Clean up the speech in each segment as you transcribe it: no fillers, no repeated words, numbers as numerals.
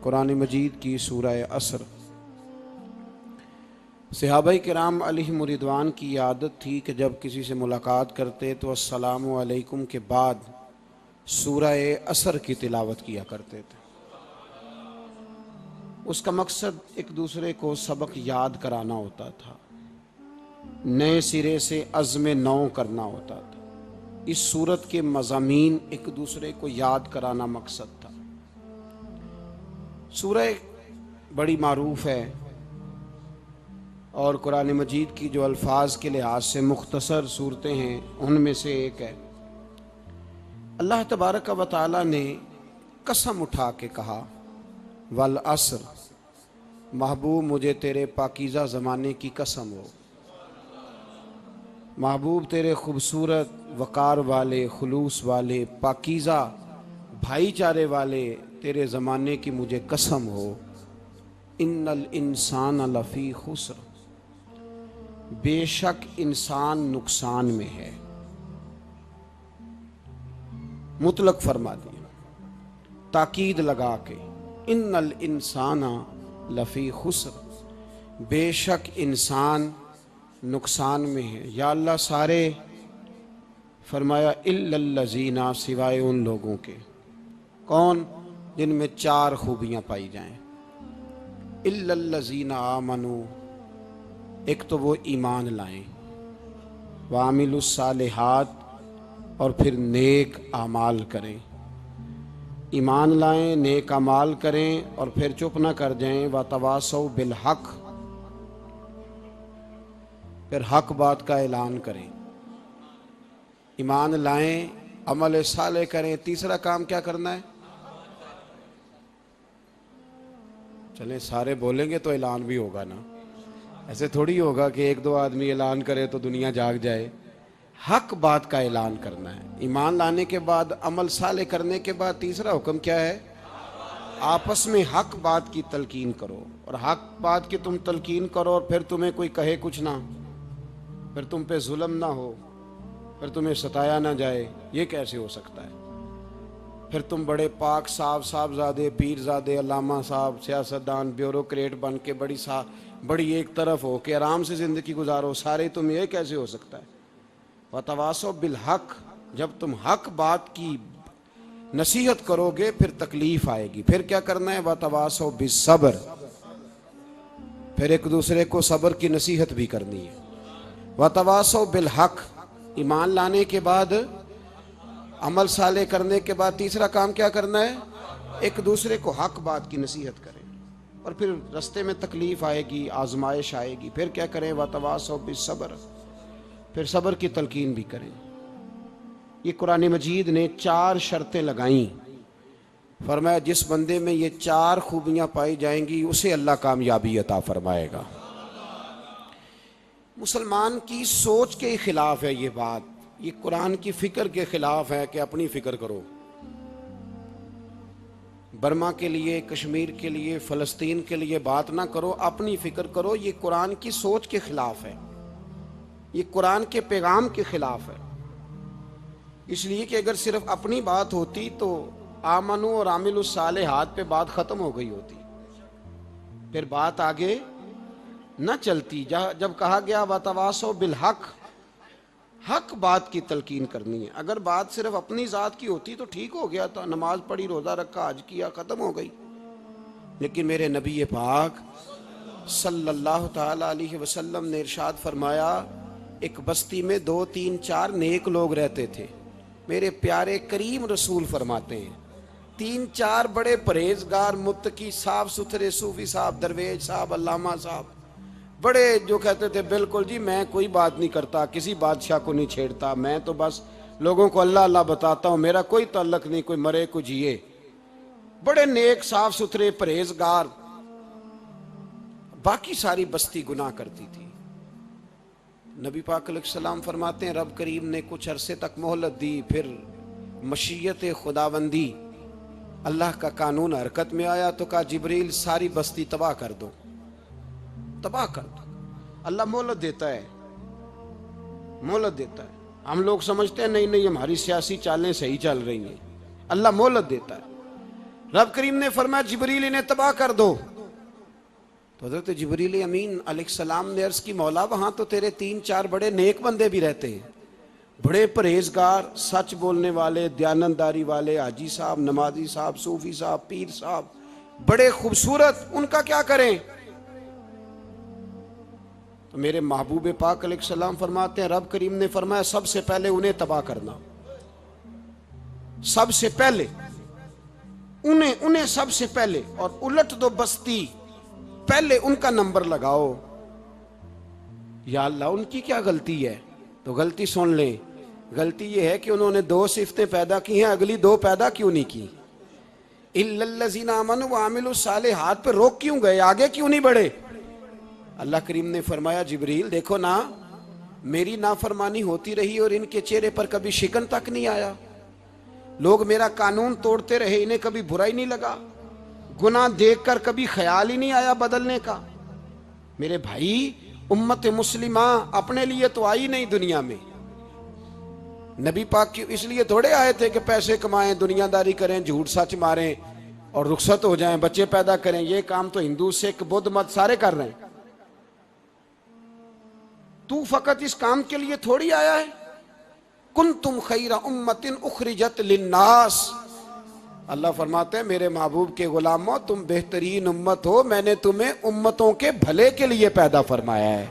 قرآن مجید کی سورہ عصر۔ صحابہ کرام علیہم رضوان کی عادت تھی کہ جب کسی سے ملاقات کرتے تو السلام علیکم کے بعد سورہ عصر کی تلاوت کیا کرتے تھے۔ اس کا مقصد ایک دوسرے کو سبق یاد کرانا ہوتا تھا، نئے سرے سے عزم نو کرنا ہوتا تھا۔ اس سورت کے مضامین ایک دوسرے کو یاد کرانا مقصد تھا۔ سورہ بڑی معروف ہے اور قرآن مجید کی جو الفاظ کے لحاظ سے مختصر صورتیں ہیں ان میں سے ایک ہے۔ اللہ تبارک و تعالی نے قسم اٹھا کے کہا والعصر، محبوب مجھے تیرے پاکیزہ زمانے کی قسم ہو، محبوب تیرے خوبصورت وقار والے، خلوص والے، پاکیزہ بھائی چارے والے تیرے زمانے کی مجھے قسم ہو۔ ان الانسان لفی خسر، بے شک انسان نقصان میں ہے۔ مطلق فرما دیا، تاکید لگا کے، ان الانسان لفی خسر، بے شک انسان نقصان میں ہے۔ یا اللہ سارے فرمایا الا الذین، سوائے ان لوگوں کے، کون؟ جن میں چار خوبیاں پائی جائیں۔ الا الذین آمنوا، ایک تو وہ ایمان لائیں، وعملوا الصالحات، اور پھر نیک اعمال کریں۔ ایمان لائیں، نیک اعمال کریں، اور پھر چپ نہ کر جائیں۔ وتواصوا بالحق، پھر حق بات کا اعلان کریں۔ ایمان لائیں، عمل صالح کریں، تیسرا کام کیا کرنا ہے؟ چلیں سارے بولیں گے تو اعلان بھی ہوگا نا، ایسے تھوڑی ہوگا کہ ایک دو آدمی اعلان کرے تو دنیا جاگ جائے۔ حق بات کا اعلان کرنا ہے۔ ایمان لانے کے بعد، عمل صالح کرنے کے بعد تیسرا حکم کیا ہے؟ آپس میں حق بات کی تلقین کرو، اور حق بات کی تم تلقین کرو اور پھر تمہیں کوئی کہے کچھ نہ، پھر تم پہ ظلم نہ ہو، پھر تمہیں ستایا نہ جائے، یہ کیسے ہو سکتا ہے؟ پھر تم بڑے پاک صاحبزادے، پیرزادے، علامہ صاحب، سیاستدان، بیوروکریٹ بن کے بڑی ایک طرف ہو کہ آرام سے زندگی گزارو سارے، تم یہ کیسے ہو سکتا ہے؟ وتواصوا بالحق، جب تم حق بات کی نصیحت کرو گے پھر تکلیف آئے گی۔ پھر کیا کرنا ہے؟ وتواصوا بالصبر، پھر ایک دوسرے کو صبر کی نصیحت بھی کرنی ہے۔ وتواصوا بالحق، ایمان لانے کے بعد، عمل صالح کرنے کے بعد تیسرا کام کیا کرنا ہے؟ ایک دوسرے کو حق بات کی نصیحت کریں، اور پھر رستے میں تکلیف آئے گی، آزمائش آئے گی، پھر کیا کریں؟ وتواصوا بالصبر، پھر صبر کی تلقین بھی کریں۔ یہ قرآن مجید نے چار شرطیں لگائیں، فرمایا جس بندے میں یہ چار خوبیاں پائی جائیں گی اسے اللہ کامیابی عطا فرمائے گا۔ مسلمان کی سوچ کے خلاف ہے یہ بات، یہ قرآن کی فکر کے خلاف ہے کہ اپنی فکر کرو۔ برما کے لیے، کشمیر کے لیے، فلسطین کے لیے بات نہ کرو، اپنی فکر کرو۔ یہ قرآن کی سوچ کے خلاف ہے، یہ قرآن کے پیغام کے خلاف ہے۔ اس لیے کہ اگر صرف اپنی بات ہوتی تو آمنو اور عاملوا الصالحات پہ بات ختم ہو گئی ہوتی، پھر بات آگے نہ چلتی۔ جب کہا گیا وتواصوا بالحق، حق بات کی تلقین کرنی ہے۔ اگر بات صرف اپنی ذات کی ہوتی تو ٹھیک ہو گیا تھا، نماز پڑھی، روزہ رکھا، حج کیا، ختم ہو گئی۔ لیکن میرے نبی پاک صلی اللہ تعالی علیہ وسلم نے ارشاد فرمایا، ایک بستی میں 2 3 4 نیک لوگ رہتے تھے۔ میرے پیارے کریم رسول فرماتے ہیں 3 4 بڑے پرہیزگار، متقی، صاف ستھرے صوفی صاحب، درویش صاحب، علامہ صاحب، بڑے جو کہتے تھے بالکل جی میں کوئی بات نہیں کرتا، کسی بادشاہ کو نہیں چھیڑتا، میں تو بس لوگوں کو اللہ اللہ بتاتا ہوں، میرا کوئی تعلق نہیں، کوئی مرے کوئی جیے۔ بڑے نیک، صاف ستھرے، پرہیزگار۔ باقی ساری بستی گناہ کرتی تھی۔ نبی پاک علیہ السلام فرماتے ہیں رب کریم نے کچھ عرصے تک مہلت دی، پھر مشیت خداوندی، اللہ کا قانون حرکت میں آیا تو کہا جبریل ساری بستی تباہ کر دو، تباہ کر دو۔ اللہ مہلت دیتا ہے، مہلت دیتا ہے۔ ہم لوگ سمجھتے ہیں نہیں ہماری سیاسی چالیں صحیح چل رہی ہیں، اللہ مہلت دیتا ہے۔ رب کریم نے فرمایا جبریل انہیں تباہ کر دو. تو حضرت جبریل امین علیہ السلام نے عرض کی مولا وہاں تو تیرے 3-4 بڑے نیک بندے بھی رہتے ہیں, بڑے پرہیزگار, سچ بولنے والے, دیانتداری والے, حاجی صاحب, نمازی صاحب, صوفی صاحب, پیر صاحب, بڑے خوبصورت, ان کا کیا کریں؟ تو میرے محبوب پاک علیہ السلام فرماتے ہیں رب کریم نے فرمایا سب سے پہلے انہیں تباہ کرنا, سب سے پہلے انہیں سب سے پہلے, اور الٹ دو بستی, پہلے ان کا نمبر لگاؤ. یا اللہ ان کی کیا غلطی ہے؟ تو غلطی سن لیں, غلطی یہ ہے کہ انہوں نے 2 صفتیں پیدا کی ہیں, اگلی 2 پیدا کیوں نہیں کی؟ اِلَّا الَّذِينَ آمَنُوا وَعَمِلُوا الصَّالِحَاتِ پہ روک کیوں گئے, آگے کیوں نہیں بڑھے؟ اللہ کریم نے فرمایا جبریل دیکھو نا, میری نافرمانی ہوتی رہی اور ان کے چہرے پر کبھی شکن تک نہیں آیا, لوگ میرا قانون توڑتے رہے, انہیں کبھی برا ہی نہیں لگا, گناہ دیکھ کر کبھی خیال ہی نہیں آیا بدلنے کا. میرے بھائی امت مسلمہ اپنے لیے تو آئی نہیں دنیا میں, نبی پاک کی اس لیے تھوڑے آئے تھے کہ پیسے کمائیں, دنیا داری کریں, جھوٹ سچ ماریں اور رخصت ہو جائیں, بچے پیدا کریں. یہ کام تو ہندو, سکھ, بدھ مت سارے کر رہے ہیں. تو فقط اس کام کے لیے تھوڑی آیا ہے. کنتم خیر امت اخرجت للناس, اللہ فرماتے ہیں میرے محبوب کے غلاموں تم بہترین امت ہو, میں نے تمہیں امتوں کے بھلے کے لیے پیدا فرمایا ہے,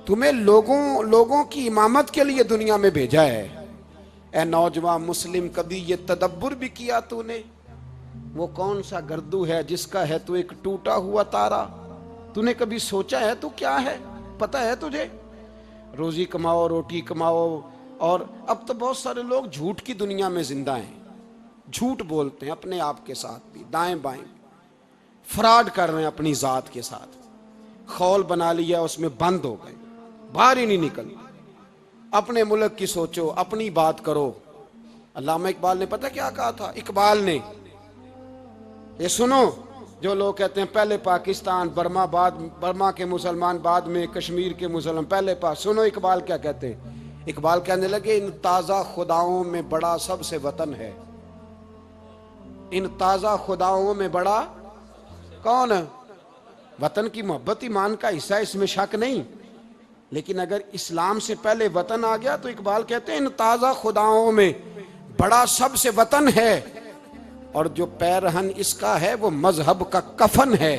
تمہیں لوگوں کی امامت کے لیے دنیا میں بھیجا ہے. اے نوجوان مسلم, کبھی یہ تدبر بھی کیا تو نے, وہ کون سا گردو ہے جس کا ہے تو ایک ٹوٹا ہوا تارا؟ تو نے کبھی سوچا ہے تو کیا ہے؟ پتہ ہے تجھے؟ روزی کماؤ, روٹی کماؤ, اور اب تو بہت سارے لوگ جھوٹ کی دنیا میں زندہ ہیں, جھوٹ بولتے ہیں اپنے آپ کے ساتھ بھی, دائیں بائیں فراڈ کر رہے ہیں اپنی ذات کے ساتھ, خول بنا لیا اس میں بند ہو گئے, باہر ہی نہیں نکل. اپنے ملک کی سوچو, اپنی بات کرو. علامہ اقبال نے پتہ کیا کہا تھا؟ اقبال نے, یہ سنو, جو لوگ کہتے ہیں پہلے پاکستان, برما کے مسلمان بعد میں, کشمیر کے مسلمان پہلے سنو اقبال کیا کہتے ہیں. اقبال کہنے لگے ان تازہ خداؤں میں بڑا سب سے وطن ہے, ان تازہ خداؤں میں بڑا کون؟ وطن کی محبت ایمان کا حصہ, اس میں شک نہیں, لیکن اگر اسلام سے پہلے وطن آ گیا تو اقبال کہتے ہیں ان تازہ خداؤں میں بڑا سب سے وطن ہے, اور جو پیرہن اس کا ہے وہ مذہب کا کفن ہے.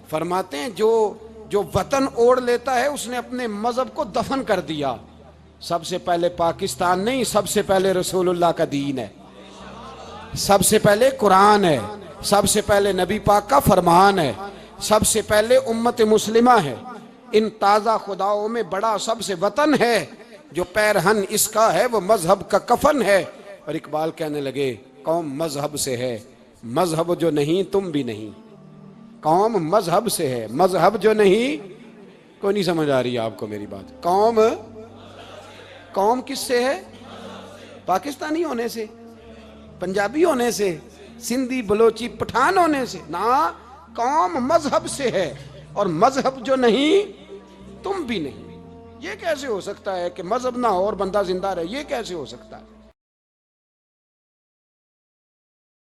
فرماتے ہیں جو وطن اوڑھ لیتا ہے اس نے اپنے مذہب کو دفن کر دیا. سب سے پہلے پاکستان نہیں, سب سے پہلے رسول اللہ کا دین ہے, سب سے پہلے قرآن ہے, سب سے پہلے نبی پاک کا فرمان ہے, سب سے پہلے امت مسلمہ ہے. ان تازہ خداؤں میں بڑا سب سے وطن ہے, جو پیرہن اس کا ہے وہ مذہب کا کفن ہے. اور اقبال کہنے لگے قوم مذہب سے ہے, مذہب جو نہیں تم بھی نہیں. قوم مذہب سے ہے, مذہب جو نہیں, کوئی نہیں سمجھ آ رہی آپ کو میری بات. قوم کس سے ہے؟ پاکستانی ہونے سے, پنجابی ہونے سے, سندھی بلوچی پٹھان ہونے سے نہ, قوم مذہب سے ہے, اور مذہب جو نہیں تم بھی نہیں. یہ کیسے ہو سکتا ہے کہ مذہب نہ ہو اور بندہ زندہ رہے؟ یہ کیسے ہو سکتا ہے؟